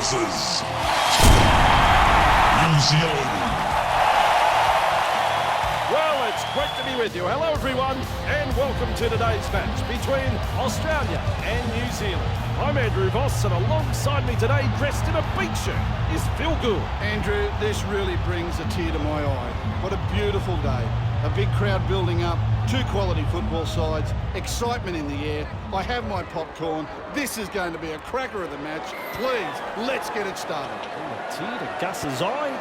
versus New Zealand. Well, it's great to be with you. Hello, everyone, and welcome to today's match between Australia and New Zealand. I'm Andrew Voss, and alongside me today, dressed in a beach shirt, is Phil Gould. Andrew, this really brings a tear to my eye. What a beautiful day. A big crowd building up, two quality football sides, excitement in the air. I have my popcorn. This is going to be a cracker of the match. Please, let's get it started. A tear to Gus's eye.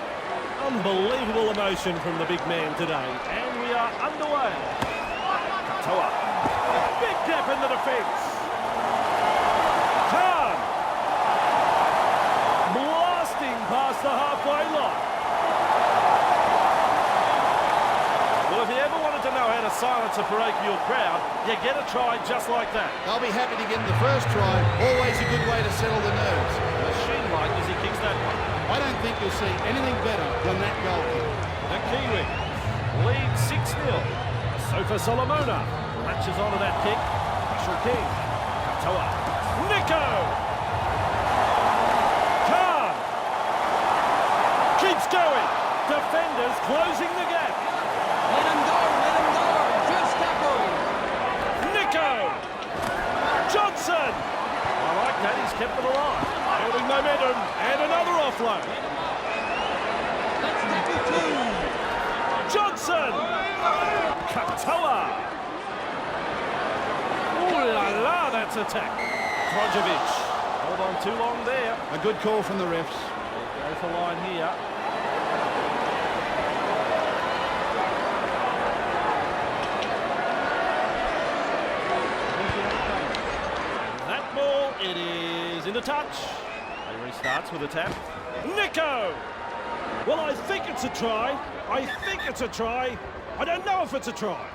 Unbelievable emotion from the big man today, and we are underway. Katoa. Big gap in the defence. Khan. Blasting past the halfway line. Well, if you ever wanted to know how to silence a parochial crowd, you get a try just like that. I'll be happy to get in the first try. Always a good way to settle the nerves. Machine-like as he kicks that one. I don't think you'll see anything better than that goal kick. The Kiwis lead 6-0. Sofa Solomona latches onto that kick. Marshall King. Katoa. Nico! Khan! Keeps going. Defenders closing the gap. Let him go, just tackle. Nico! Johnson! I like that, he's kept it alive. Building momentum, and another offload. Let's tackle two. Johnson! Katoa! Ooh la la, that's a tack. Trojovic. Hold on too long there. A good call from the refs. Go for line here. That ball, it is into touch. He restarts with a tap. Nico! Well, I think it's a try. I think it's a try. I don't know if it's a try.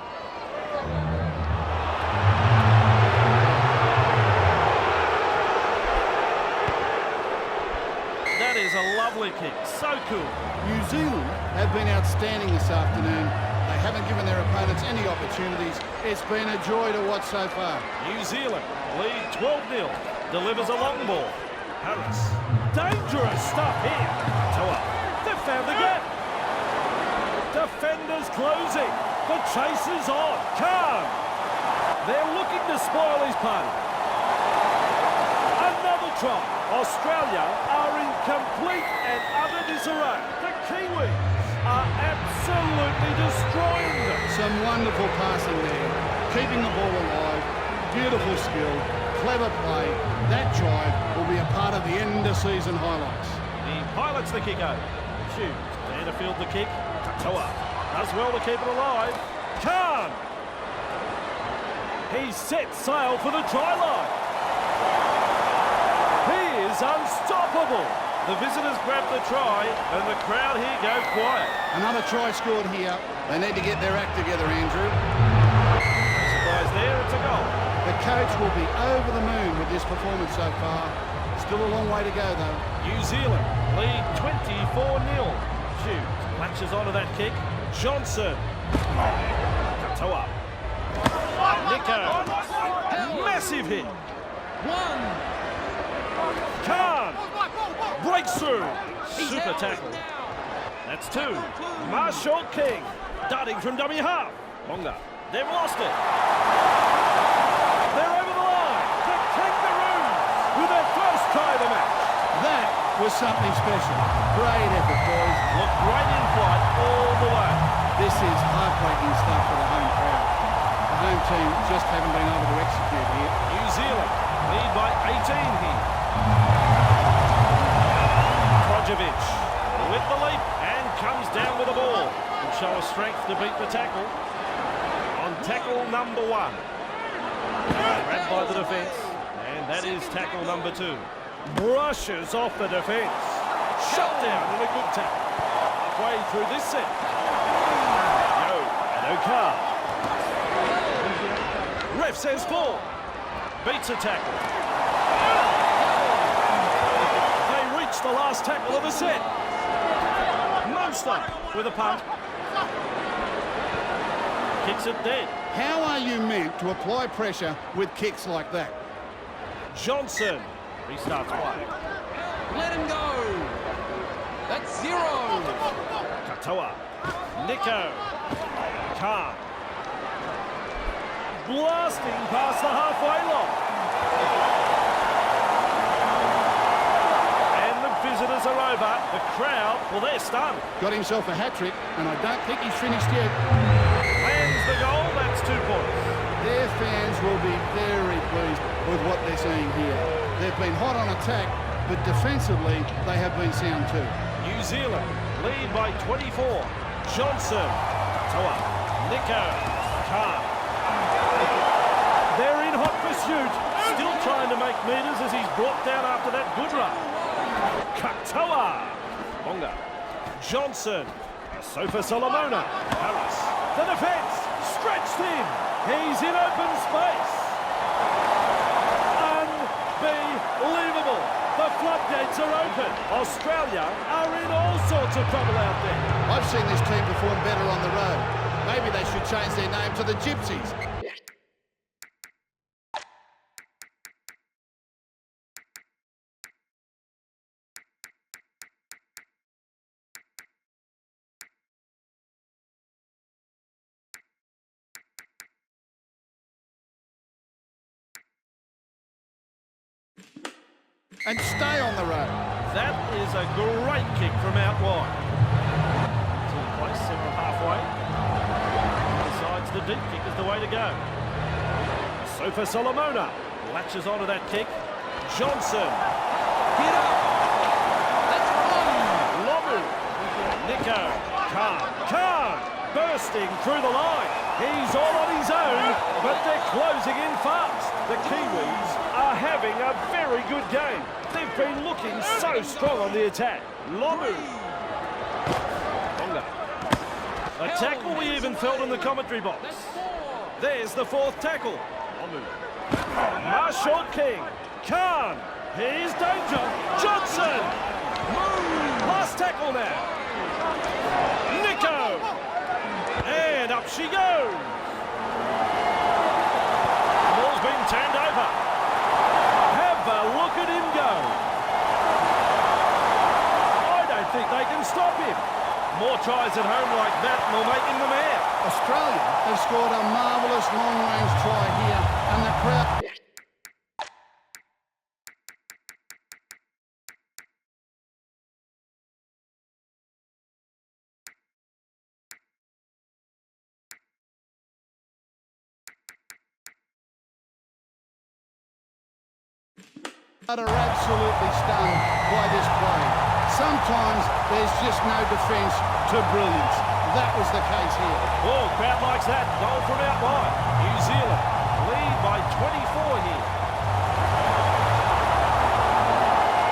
That is a lovely kick. So cool. New Zealand have been outstanding this afternoon. They haven't given their opponents any opportunities. It's been a joy to watch so far. New Zealand lead 12-0. Delivers a long ball. Harris. Dangerous stuff here. Toa. They've found the gap. Defenders closing. The chase is on. Khan. They're looking to spoil his party. Another try. Australia are in complete and utter disarray. The Kiwis are absolutely destroying them. Some wonderful passing there. Keeping the ball alive. Beautiful skill. Clever play. That drive will be a part of the end-of-season highlights. He pilots the kick over. Shoots. There to field the kick. Katoa does well to keep it alive. Khan! He sets sail for the try line. He is unstoppable. The visitors grab the try, and the crowd here go quiet. Another try scored here. They need to get their act together, Andrew. No surprise there, it's a goal. The coach will be over the moon with this performance so far. Still a long way to go, though. New Zealand lead 24-0. Shoots, latches onto that kick. Johnson. Katoa. Nico. Massive hit. One. Khan. Breaks through. Super tackle. That's two. Marshall King. Darting from dummy half. Longer. They've lost it. They're over the line. The Kangaroos with their first try of the match. That was something special. Great effort, boys. Look great in flight all the way. This is heartbreaking stuff for the home crowd. The home team just haven't been able to execute here. New Zealand lead by 18 here. Trojovic with the leap and comes down with the ball. Will show a strength to beat the tackle. On tackle number one. Grabbed by the defence. And that is tackle number two. Brushes off the defence. Shut down in a good tackle. Halfway through this set. Yo and Accor. Ref says four. Beats a tackle. They reach the last tackle of the set. Munster with a punt. Kicks it dead. How are you meant to apply pressure with kicks like that? Johnson restarts play. Let him go. That's 0. Katoa. Nico. Khan. Blasting past the halfway line. And the visitors are over. The crowd, well, they're stunned. Got himself a hat-trick, and I don't think he's finished yet. Lands the goal, that's 2 points. Their fans will be very pleased with what they're seeing here. They've been hot on attack, but defensively, they have been sound too. New Zealand lead by 24. Johnson. Toa. Nico. Khan. They're in hot pursuit. Still trying to make metres as he's brought down after that good run. Katoa. Bonga. Johnson. Sofa Solomona. Harris. The defence. Stretched in. He's in open space. Unbelievable. The floodgates are open. Australia are in all sorts of trouble out there. I've seen this team perform better on the road. Maybe they should change their name to the Gypsies. And stay on the road. That is a great kick from out wide. To the place, centre halfway. Decides the deep kick is the way to go. Sofa Solomona latches onto that kick. Johnson. Get up. That's 1. Lomu. Nico. Khan bursting through the line. He's all on his own, but they're closing in fast. The Kiwis are having a very good game. They've been looking so strong on the attack. Lomu. Bonga. A tackle we even felt in the commentary box. There's the 4th tackle. Lomu. Marshall King. Khan. Here's danger. Johnson. Last tackle now. Nico. And up she goes. Ball's been turned over. Have a look at him go. I don't think they can stop him. More tries at home like that will make him the man. Australia have scored a marvellous long-range try here, and the crowd... are absolutely stunned by this play. Sometimes there's just no defence to brilliance. That was the case here. Oh, crowd likes that. Goal from out wide. New Zealand lead by 24 here.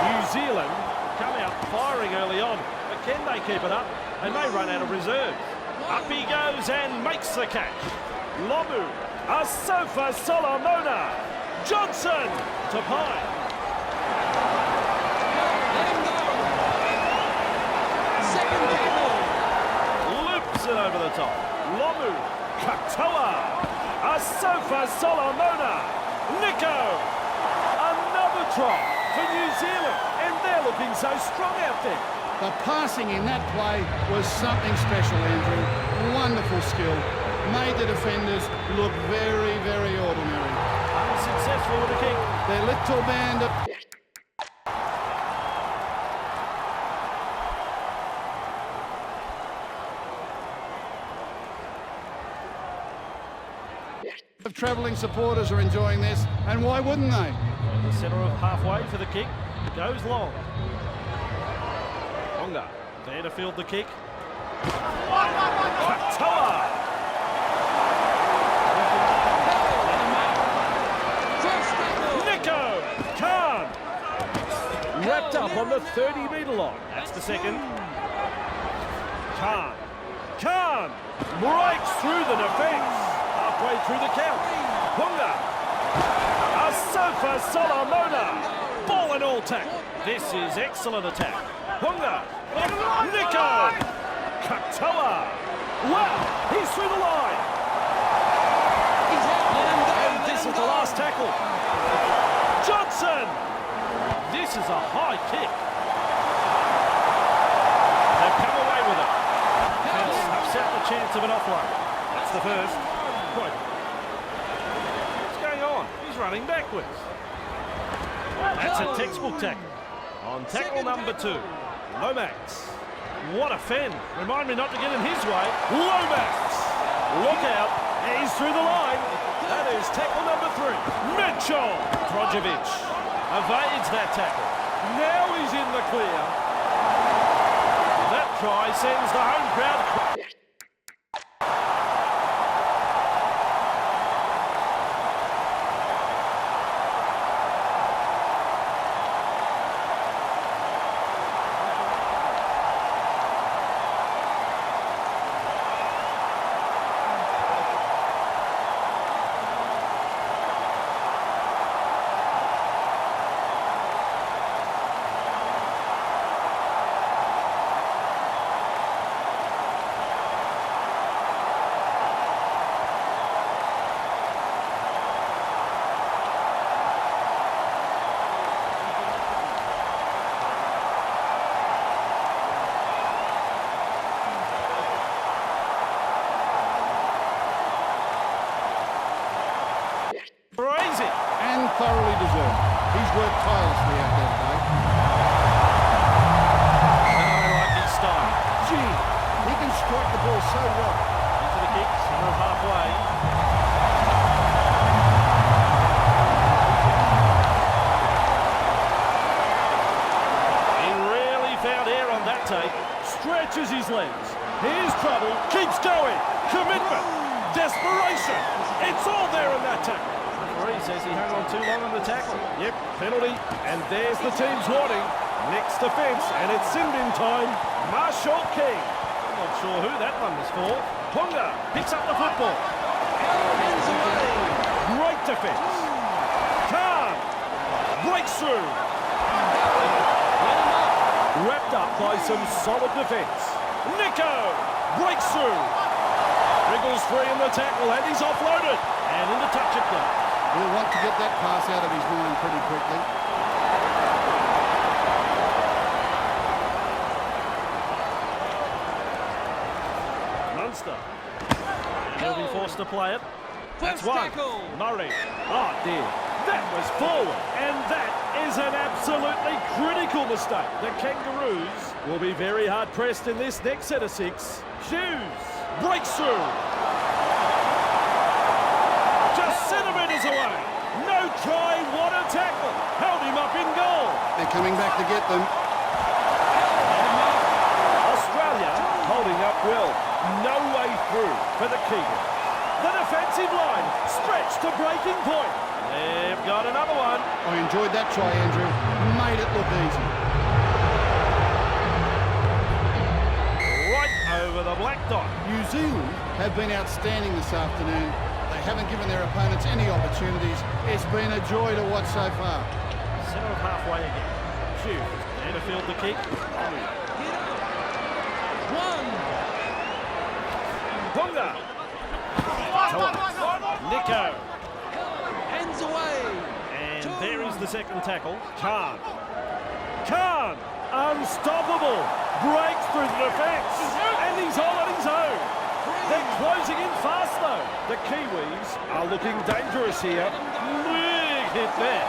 New Zealand come out firing early on, but can they keep it up? They may run out of reserves. Up he goes and makes the catch. Lomu, a Sofa Solomona. Johnson to Pine. It over the top. Lomu, Katoa, a Sofa Solomona, Nico, another try for New Zealand, and they're looking so strong out there. The passing in that play was something special, Andrew. Wonderful skill. Made the defenders look very, very ordinary. Unsuccessful with the kick. Their little band of... travelling supporters are enjoying this, and why wouldn't they? The centre of halfway for the kick, goes long. Bonga, there to field the kick. Katoa! Nico! Khan! Wrapped up on the 30-metre line. That's the second. Khan breaks through the defence. Halfway through the count. Hunga. A Sofa Solomona. Ball and all tackle. This is excellent attack. Hunga. Nico. Katoa. Wow, he's through the line. And this is the last tackle. Johnson. This is a high kick. of an offload. That's the first. Right. What's going on? He's running backwards. That's a textbook tackle. On tackle number 2, Lomax. What a fend. Remind me not to get in his way. Lomax. Look out. He's through the line. That is tackle number 3. Mitchell. Trojevic evades that tackle. Now he's in the clear. That try sends the home crowd. And thoroughly deserved. He's worked tirelessly out there today. I like his style. Gee, he can strike the ball so well. Into the kick, center of halfway. He really found air on that take. Stretches his legs. Here's trouble. Keeps going. Commitment. Desperation. It's all there in that tackle. He says he hung on too long on the tackle. Yep, penalty. And there's the team's warning. Next defence, and it's sin-bin time. Marshall King. I'm not sure who that one was for. Ponga picks up the football. Great defence. Khan breaks through. Wrapped up by some solid defence. Nico breaks through. Wriggles free in the tackle, and he's offloaded. And into touch it goes. He'll want to get that pass out of his mind pretty quickly. Munster. And he'll be forced to play it. That's First one. tackle. Murray. Oh dear. That was forward. And that is an absolutely critical mistake. The Kangaroos will be very hard pressed in this next set of 6. Hughes breaks through. Just centimetres away. No try, what a tackle. Held him up in goal. They're coming back to get them. Australia holding up well. No way through for the Kiwis. The defensive line stretched to breaking point. They've got another one. I enjoyed that try, Andrew. Made it look easy. Right over the black dot. New Zealand have been outstanding this afternoon. They haven't given their opponents any opportunities. It's been a joy to watch so far. Centre of halfway again. Hughes there to field the kick. Ponga. Nico. Hands away. And there is the second tackle. Khan. Khan. Unstoppable. Breaks through the defence. And he's all on his own. They're closing in fast though. The Kiwis are looking dangerous here. Big hit there.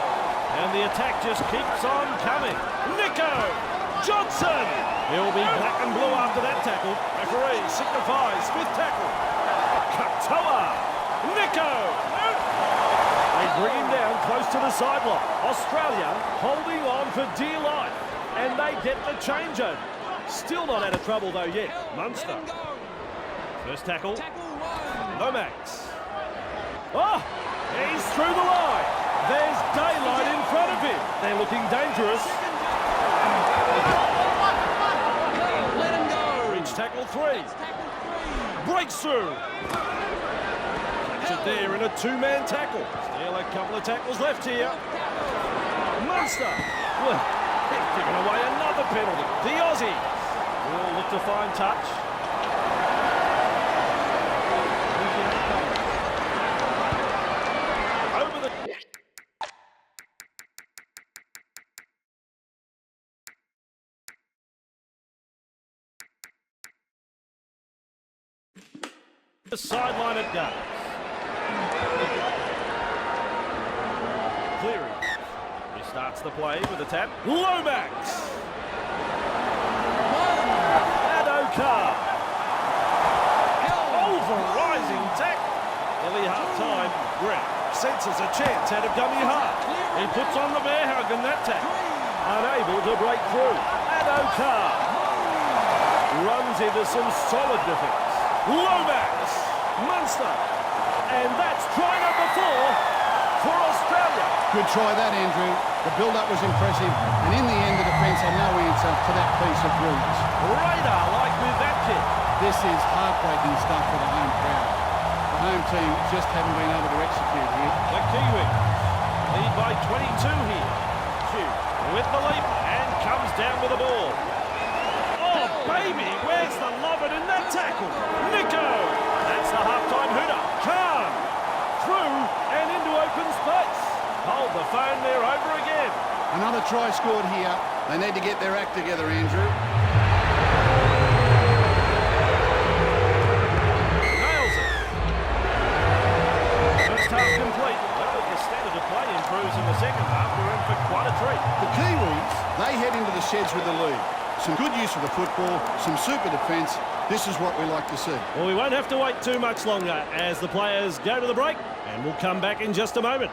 And the attack just keeps on coming. Nico Johnson. He'll be black and blue after that tackle. Referee signifies 5th tackle. Katoa. Nico. They bring him down close to the sideline. Australia holding on for dear life. And they get the changeover. Still not out of trouble though yet. Munster. First tackle. Lomax. Oh, he's through the line. There's daylight in front of him. They're looking dangerous. Let him go. Reach tackle 3. Breaks through. Captured there in a 2-man tackle. Still a couple of tackles left here. Munster. Well, they've given away another penalty. The Aussies will look to find touch. The sideline it goes. Cleary. He starts the play with a tap. Lomax. And Accor. Over-rising tackle. Nearly half-time. Grant senses a chance out of dummy half. He puts on the bear hug in that tackle. Unable to break through. And Accor runs into some solid defence. Lomax. Munster. And that's try number 4 for Australia. Good try that, Andrew. The build-up was impressive, and in the end, the defence had no answer to that piece of brilliance. Radar like with that kick. This is heartbreaking stuff for the home crowd. The home team just haven't been able to execute here. The Kiwis lead by 22 here. Hugh with the leap and comes down with the ball. Oh, baby, where's the lovin' in that tackle? Nico! That's the half-time hooter. Khan! Through and into open space. Hold the phone there over again. Another try scored here. They need to get their act together, Andrew. Nails it. First half complete. Well, if the standard of play improves in the second half, we're in for quite a treat. The Kiwis, they head into the sheds with the lead. Some good use of the football, some super defence. This is what we like to see. Well, we won't have to wait too much longer as the players go to the break, and we'll come back in just a moment.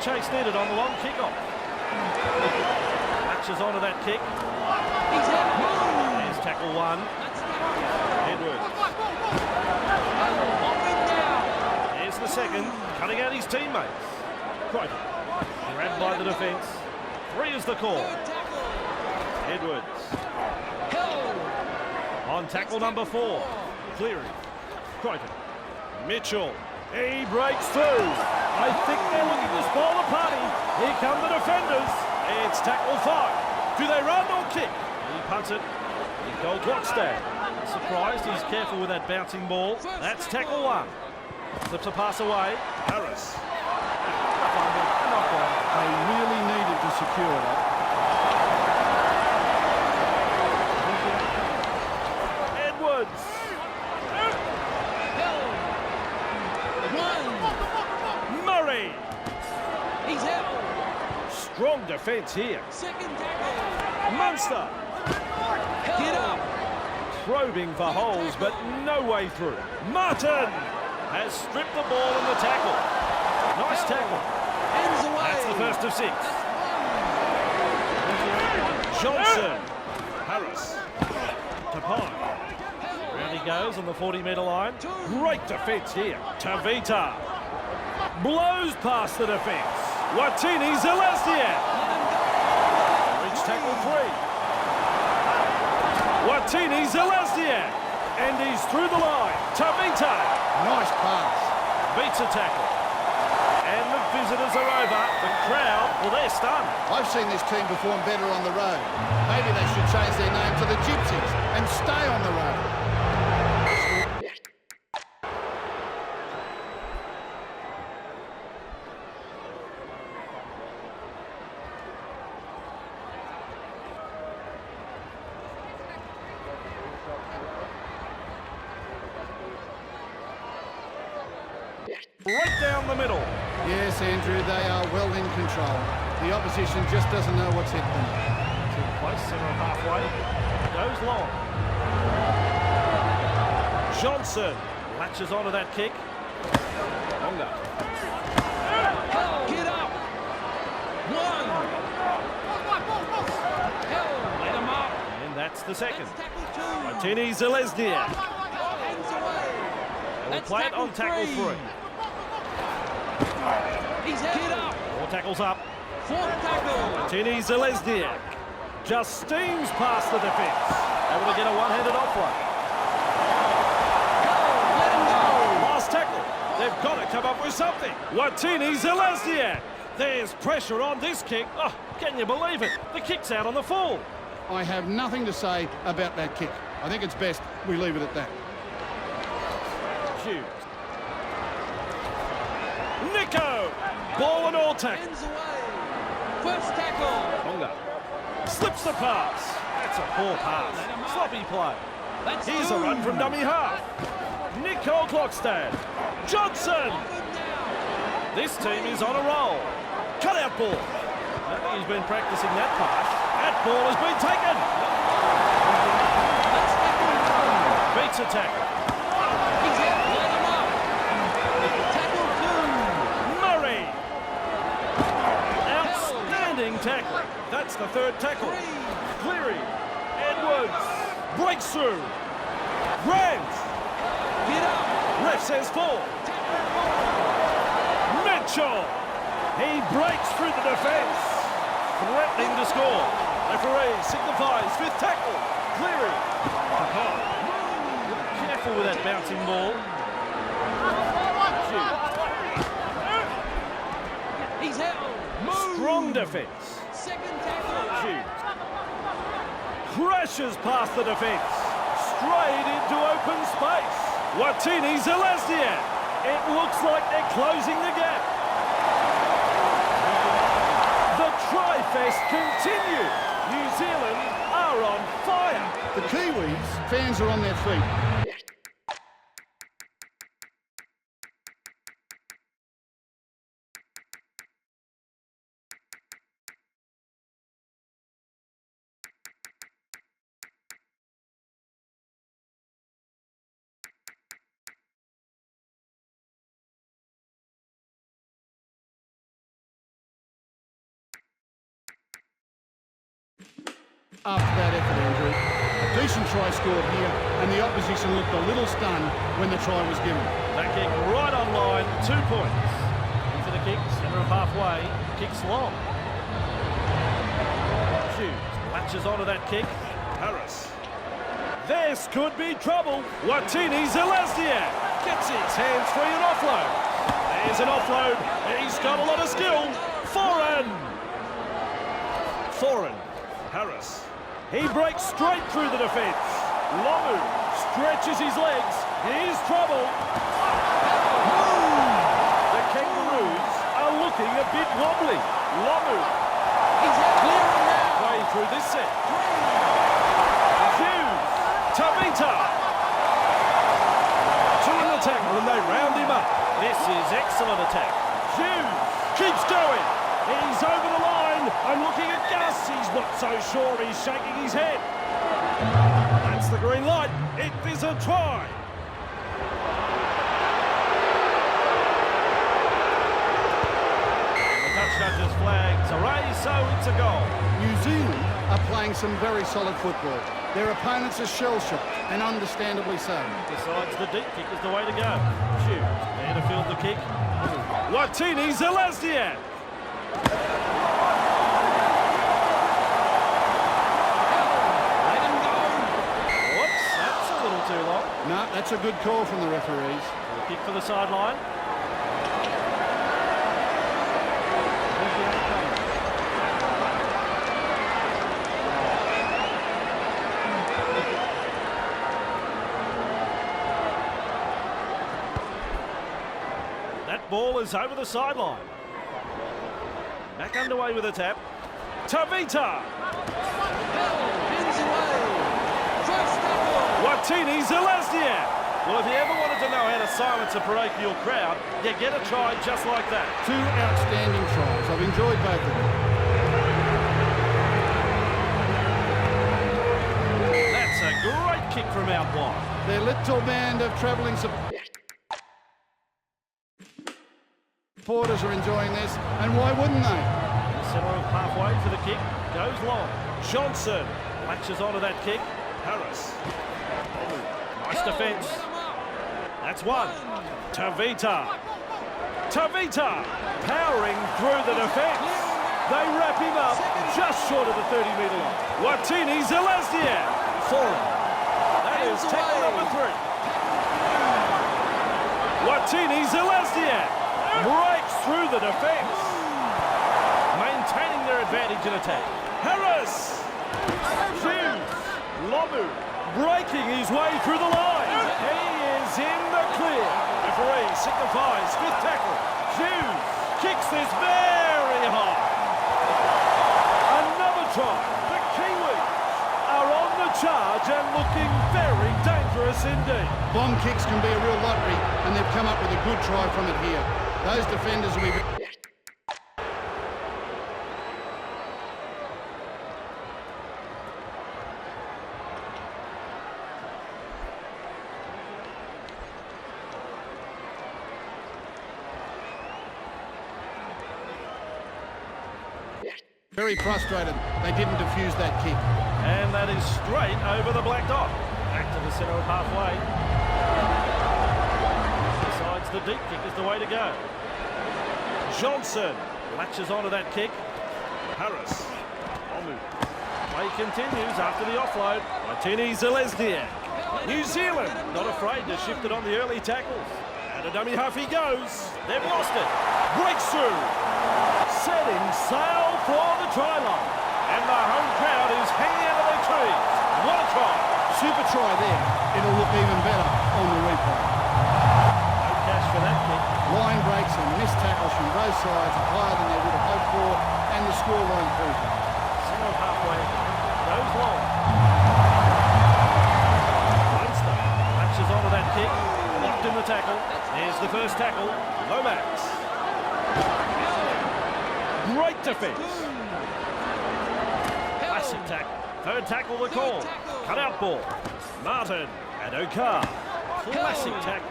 Chase needed on the long kick-off. Latches onto that kick. There's tackle 1. Edwards. Here's the second, cutting out his teammates. Crichton. Grabbed by the defence. 3 is the call. Edwards. On tackle number 4. Cleary. Crichton. Mitchell. He breaks through. I think they're looking to spoil the party. Here come the defenders. It's tackle 5. Do they run or kick? He punts it. Nicole Glockstad. Surprised, he's careful with that bouncing ball. That's tackle 1. Slips a pass away. Harris. They really needed to secure that. Edwards. Murray. He's held. Strong defence here. Second tackle. Munster. Get up. Probing for holes, but no way through. Martin has stripped the ball in the tackle. Nice tackle. Ends away. That's the first of 6. Johnson. Harris. Tapine. Round he goes on the 40-metre line. Great defence here. Tavita. Blows past the defence. Watini Zelestia. Reach tackle 3. Watini Zelestia. And he's through the line. Tavita. Nice pass. Beats a tackle. And the visitors are over. The crowd, well, they're stunned. I've seen this team perform better on the road. Maybe they should change their name to the Gypsies and stay on the road. Right down the middle. Yes, Andrew, they are well in control. The opposition just doesn't know what's hit them. To place, centre of halfway. Goes long. Johnson latches onto that kick. Longer. Get up. 1. Let him up. And that's the second. Tackle 2. Martini Zelesnia. Hands away. We'll play it on tackle 3. He's hit up. 4 tackles up. Fourth tackle. Tini Zelezniak just steams past the defence. Able to get a one-handed offload. Let him go. Last tackle. They've got to come up with something. Watini Zelezniak. There's pressure on this kick. Oh, can you believe it? The kick's out on the full. I have nothing to say about that kick. I think it's best we leave it at that. Hughes. Nico. Ball and all tackle. Ends away. First tackle. Tonga. Slips the pass. That's a poor pass. Sloppy play. That's Here's a run from dummy half. Nicole Clockstad. Johnson. This team is on a roll. Cut out ball. I think he's been practicing that pass. That ball has been taken. That's tackle 1. Beats a tackle. He's hit. Let him up. Tackle 2. Murray. Outstanding tackle. That's the 3rd tackle. 3. Cleary. Edwards. Breaks through. Grant. Get up. Ref says 4. Mitchell. He breaks through the defence. Threatening to score. Referee signifies 5th tackle. Cleary. Careful with that bouncing ball. He's held. Move. Strong defence. Second tackle. Hughes. Crashes past the defence. Straight into open space. Watini Zelezniak. It looks like they're closing the gap. The Tri-Fest continue. New Zealand are on fire. The Kiwis, fans are on their feet. After that effort, Andrew, a decent try scored here, and the opposition looked a little stunned when the try was given. That kick right on line, 2 points. Into the kick, centre of halfway, kicks long. Hughes latches onto that kick. Harris. This could be trouble. Watini Zelezniak gets his hands free and offload. There's an offload. He's got a lot of skill. Foreign. Harris. He breaks straight through the defence. Lomu stretches his legs. Here's trouble. The Kangaroos are looking a bit wobbly. Lomu. He's clearing now. Way through this set. Hughes. Tavita. 2 in the tackle and they round him up. This is excellent attack. Hughes keeps going. He's over the line. I'm looking at Gus. He's not so sure. He's shaking his head. That's the green light. It is a try. The touch judge's flags a raise, so it's a goal. New Zealand are playing some very solid football. Their opponents are shell-shocked, and understandably so. Decides the deep kick is the way to go. Hughes there to field the kick. Watini Zelezniak. Whoops, that's a little too long. No, that's a good call from the referees. Kick for the sideline. That ball is over the sideline. Back underway with a tap. Tavita. Ends away. First tackle. Watini Zelezniak. Well, if you ever wanted to know how to silence a parochial crowd, you get a try just like that. 2 outstanding tries. I've enjoyed both of them. That's a great kick from out wide. Their little band of travelling supporters are enjoying this, and why wouldn't they? Centre of halfway for the kick. Goes long. Johnson latches onto that kick. Harris. Nice defence. That's 1. Tavita. Tavita powering through the defence. They wrap him up just short of the 30-metre line. Watini Zelazniak. Foreign. That is tackle number 3. Watini Zelazniak breaks through the defence. Maintaining their advantage in attack. Harris. Hughes. Lomu breaking his way through the line. He is in the clear. Referee signifies 5th tackle. Hughes kicks this very high. Another try. The Kiwis are on the charge and looking very dangerous indeed. Bomb kicks can be a real lottery, and they've come up with a good try from it here. Those defenders will be... Very frustrated they didn't defuse that kick. And that is straight over the black dot. Back to the centre of halfway. Decides the deep kick is the way to go. Johnson latches onto that kick. Harris. Omu. Play continues after the offload. Martini Zelazniak. New Zealand not afraid to shift it on the early tackles. And a dummy half he goes. They've lost it. Breaks through. Setting sail for the try line. And the home crowd is hanging out of their trees. What a try. Super try there. It'll look even better on the replay. No cash for that kick. Line breaks and missed tackles from both sides are higher than they would have hoped for, and the scoreline proves it. Centre of halfway. Goes long. Munster latches onto that kick. Locked in the tackle. There's the first tackle. Lomax. Great defence. Classic tackle. 3rd tackle the call. Cut out ball. Martin and Accor. Classic tackle.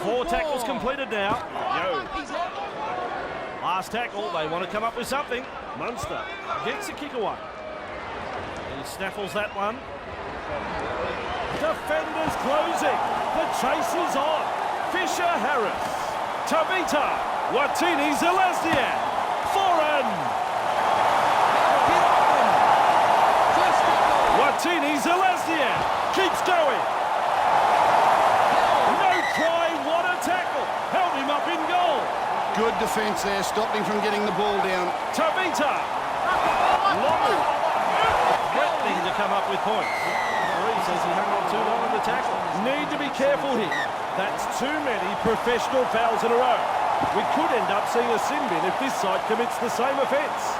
4 tackles completed now. Yo. Last tackle. They want to come up with something. Munster gets a kick away. He snaffles that one. Defenders closing. The chase is on. Fisher Harris. Tavita. Watini Zelazniak. Foreign. Watini Zelazniak keeps going. No try, what a tackle. Held him up in goal. Good defence there, stopped him from getting the ball down. Tavita. Lomu. Threatening to come up with points. Referee says he hung on too long in the tackle. Need to be careful here. That's too many professional fouls in a row. We could end up seeing a sin bin if this side commits the same offence.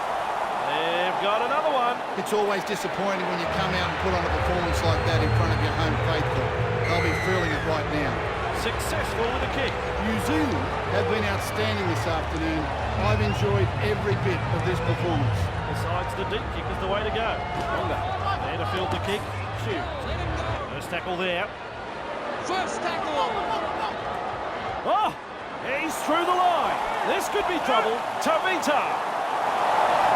They've got another one. It's always disappointing when you come out and put on a performance like that in front of your home faithful. They'll be feeling it right now. Successful with a kick. New Zealand have been outstanding this afternoon. I've enjoyed every bit of this performance. Besides, the deep kick is the way to go. There to field the kick. Shoot. First tackle there. First tackle. Oh! He's through the line. This could be trouble. Tavita.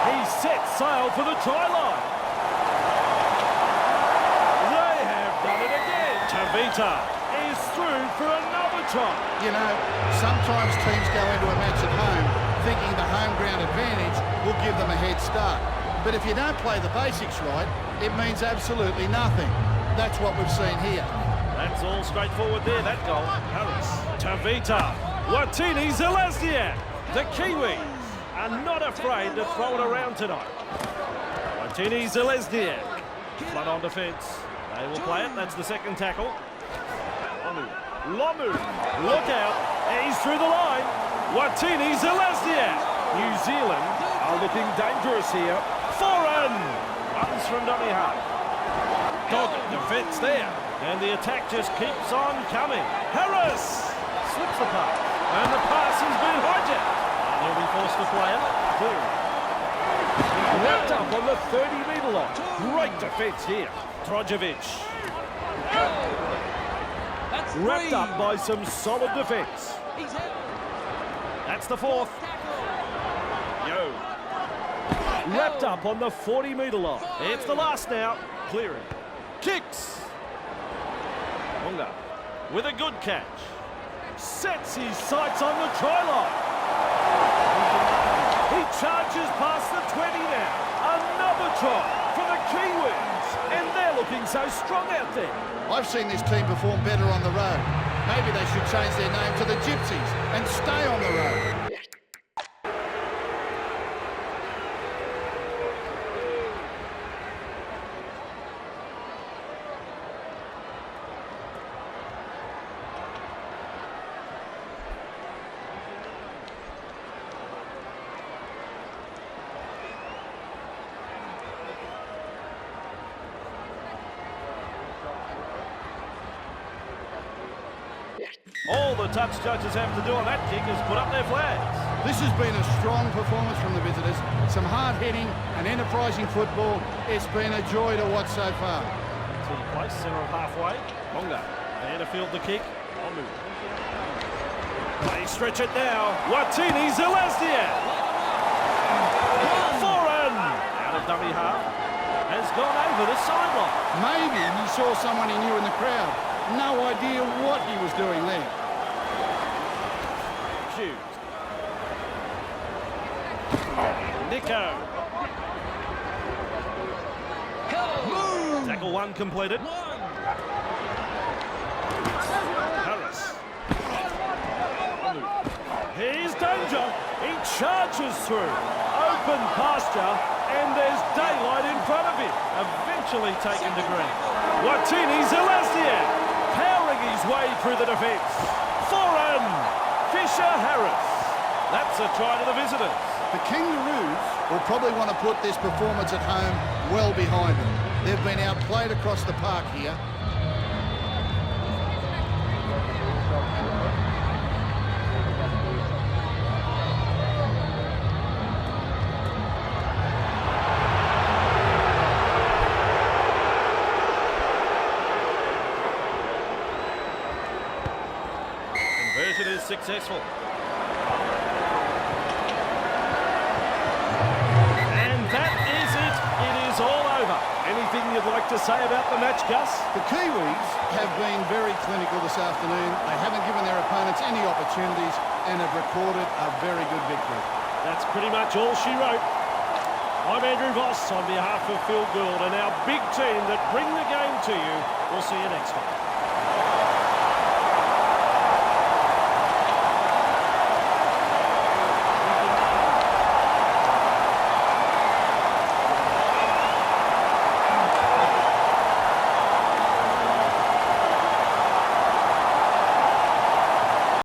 He sets sail for the try line. They have done it again. Tavita is through for another try. You know, sometimes teams go into a match at home thinking the home ground advantage will give them a head start. But if you don't play the basics right, it means absolutely nothing. That's what we've seen here. That's all straightforward there, that goal. Harris. Tavita. Watini Zelazniak. The Kiwis are not afraid to throw it around tonight. Watini Zelazniak. Flood on defence. They will play it. That's the second tackle. Lomu. Look out. He's through the line. Watini Zelazniak. New Zealand are looking dangerous here. Foreign. Runs from dummy half. Dogged defence there. And the attack just keeps on coming. Harris slips the pass. And the pass has been hijacked. And he'll be forced to play it. Wrapped up on the 30-metre line. Great defence here. Trojovic. Wrapped up by some solid defence. That's the 4th. Yo. Wrapped up on the 40-metre line. It's the last now. Clearing. Kicks. Longa with a good catch. Sets his sights on the try line. He charges past the 20 now. Another try for the Kiwis. And they're looking so strong out there. I've seen this team perform better on the road. Maybe they should change their name to the Gypsies and stay on the road. All the touch judges have to do on that kick is put up their flags. This has been a strong performance from the visitors. Some hard-hitting and enterprising football. It's been a joy to watch so far. To the place, centre of halfway. Longa, there to field the kick. Omu. They stretch it now. Watini Zelazniak. Foreign. Out of dummy half. Has gone over the sideline. Maybe he saw someone he knew in the crowd. No idea what he was doing there. Shoot. Nico. Tackle one completed. Harris. Here's danger. He charges through. Open pasture, and there's daylight in front of him. Eventually taken to ground. Watini Zelazniak powering his way through the defence. Foreign. Fisher Harris. That's a try to the visitors. The Kangaroos will probably want to put this performance at home well behind them. They've been outplayed across the park here. Conversion is successful. And that is it. It is all over. Anything you'd like to say about the match, Gus? The Kiwis have been very clinical this afternoon. They haven't given their opponents any opportunities and have recorded a very good victory. That's pretty much all she wrote. I'm Andrew Voss on behalf of Phil Gould and our big team that bring the game to you. We'll see you next time.